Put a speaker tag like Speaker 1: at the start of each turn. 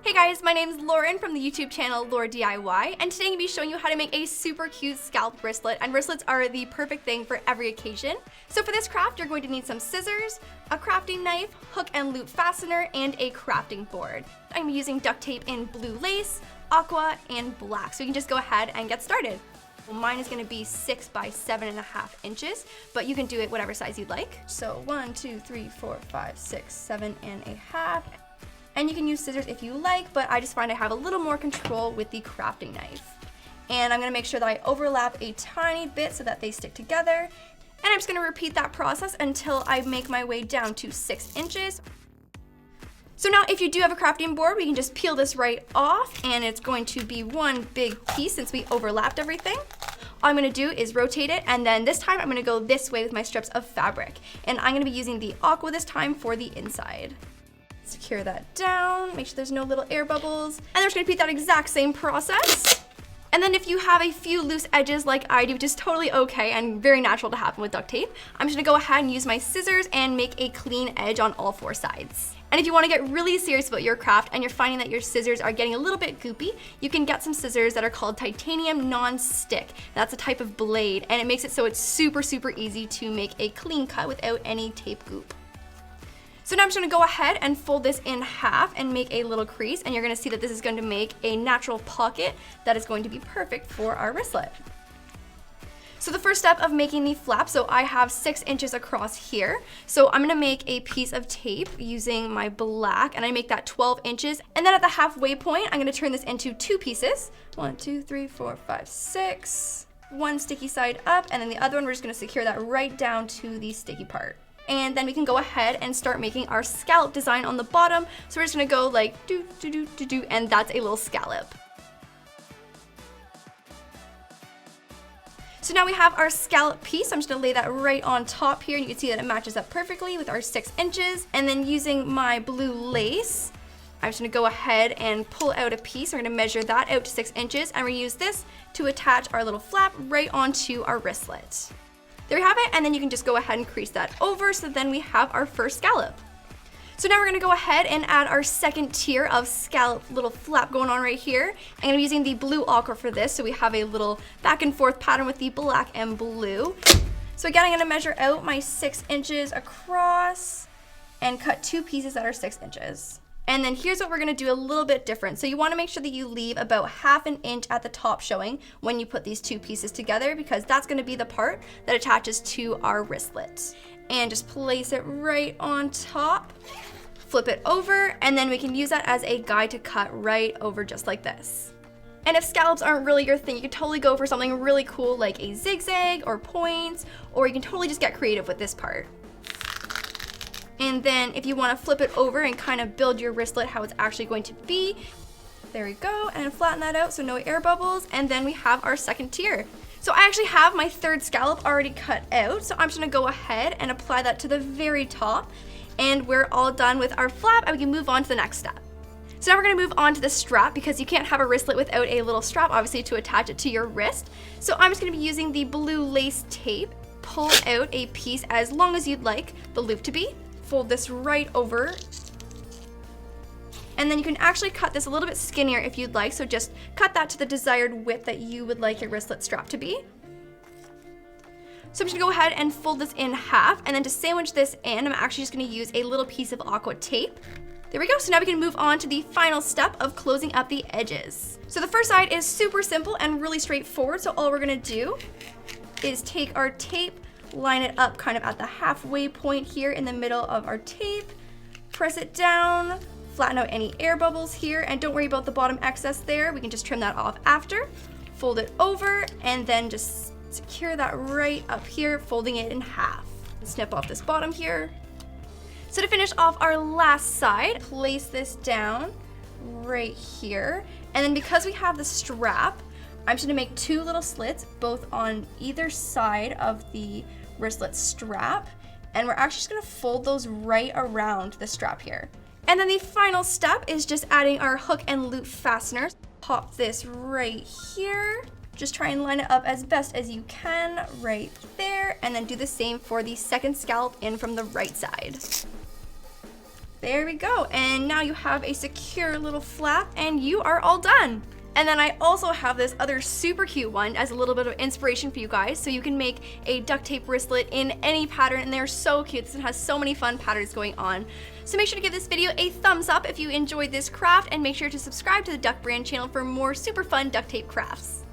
Speaker 1: Hey guys, my name's Lauren from the YouTube channel LaurDIY, and today I'm going to be showing you how to make a super cute scalloped wristlet, and wristlets are the perfect thing for every occasion. So for this craft, you're going to need some scissors, a crafting knife, hook and loop fastener, and a crafting board. I'm going to be using duct tape in blue lace, aqua, and black, so you can just go ahead and get started. Mine is going to be 6 by 7.5 inches, but you can do it whatever size you'd like. So 1, 2, 3, 4, 5, 6, 7.5. And you can use scissors if you like, but I just find I have a little more control with the crafting knife. And I'm going to make sure that I overlap a tiny bit so that they stick together. And I'm just going to repeat that process until I make my way down to 6 inches. So now if you do have a crafting board, we can just peel this right off, and it's going to be one big piece since we overlapped everything. All I'm going to do is rotate it, and then this time I'm going to go this way with my strips of fabric. And I'm going to be using the aqua this time for the inside. Secure that down, make sure there's no little air bubbles, and then we're just going to repeat that exact same process. And then if you have a few loose edges like I do, which is totally okay and very natural to happen with duct tape, I'm just going to go ahead and use my scissors and make a clean edge on all 4 sides. And if you want to get really serious about your craft and you're finding that your scissors are getting a little bit goopy, you can get some scissors that are called titanium non-stick. That's a type of blade, and it makes it so it's super easy to make a clean cut without any tape goop. So now I'm just going to go ahead and fold this in half and make a little crease, and you're going to see that this is going to make a natural pocket that is going to be perfect for our wristlet. So the first step of making the flap, so I have 6 inches across here. So I'm going to make a piece of tape using my black, and I make that 12 inches. And then at the halfway point, I'm going to turn this into 2 pieces. 1, 2, 3, 4, 5, 6. One sticky side up, and then the other one we're just going to secure that right down to the sticky part. And then we can go ahead and start making our scallop design on the bottom. So we're just gonna go like do, and that's a little scallop. So now we have our scallop piece. I'm just gonna lay that right on top here, and you can see that it matches up perfectly with our 6 inches. And then using my blue lace, I'm just gonna go ahead and pull out a piece. We're gonna measure that out to 6 inches, and we use this to attach our little flap right onto our wristlet. There we have it, and then you can just go ahead and crease that over, so then we have our first scallop. So now we're gonna go ahead and add our second tier of scallop little flap going on right here. I'm gonna be using the blue aqua for this, so we have a little back and forth pattern with the black and blue. So again, I'm gonna measure out my 6 inches across and cut 2 pieces that are 6 inches. And then here's what we're gonna do a little bit different. So you wanna make sure that you leave about 1/2 inch at the top showing when you put these 2 pieces together, because that's gonna be the part that attaches to our wristlet. And just place it right on top, flip it over, and then we can use that as a guide to cut right over just like this. And if scallops aren't really your thing, you could totally go for something really cool like a zigzag or points, or you can totally just get creative with this part. And then if you want to flip it over and kind of build your wristlet how it's actually going to be, there we go, and flatten that out so no air bubbles, and then we have our second tier. So I actually have my 3rd scallop already cut out, so I'm just going to go ahead and apply that to the very top, and we're all done with our flap, and we can move on to the next step. So now we're going to move on to the strap, because you can't have a wristlet without a little strap, obviously, to attach it to your wrist. So I'm just going to be using the blue lace tape. Pull out a piece as long as you'd like the loop to be. Fold this right over, and then you can actually cut this a little bit skinnier if you'd like, so just cut that to the desired width that you would like your wristlet strap to be. So I'm just gonna go ahead and fold this in half, and then to sandwich this in, I'm actually just gonna use a little piece of aqua tape. There we go, so now we can move on to the final step of closing up the edges. So the first side is super simple and really straightforward, so all we're gonna do is take our tape, line it up kind of at the halfway point here in the middle of our tape, press it down, flatten out any air bubbles here, and don't worry about the bottom excess there, we can just trim that off after. Fold it over, and then just secure that right up here, folding it in half. Snip off this bottom here. So to finish off our last side, place this down right here, and then because we have the strap, I'm just gonna make 2 little slits, both on either side of the wristlet strap, and we're actually just gonna fold those right around the strap here. And then the final step is just adding our hook and loop fasteners. Pop this right here. Just try and line it up as best as you can right there, and then do the same for the second scallop in from the right side. There we go, and now you have a secure little flap and you are all done. And then I also have this other super cute one as a little bit of inspiration for you guys, so you can make a duct tape wristlet in any pattern, and they're so cute. This one has so many fun patterns going on. So make sure to give this video a thumbs up if you enjoyed this craft, and make sure to subscribe to the Duct brand channel for more super fun duct tape crafts.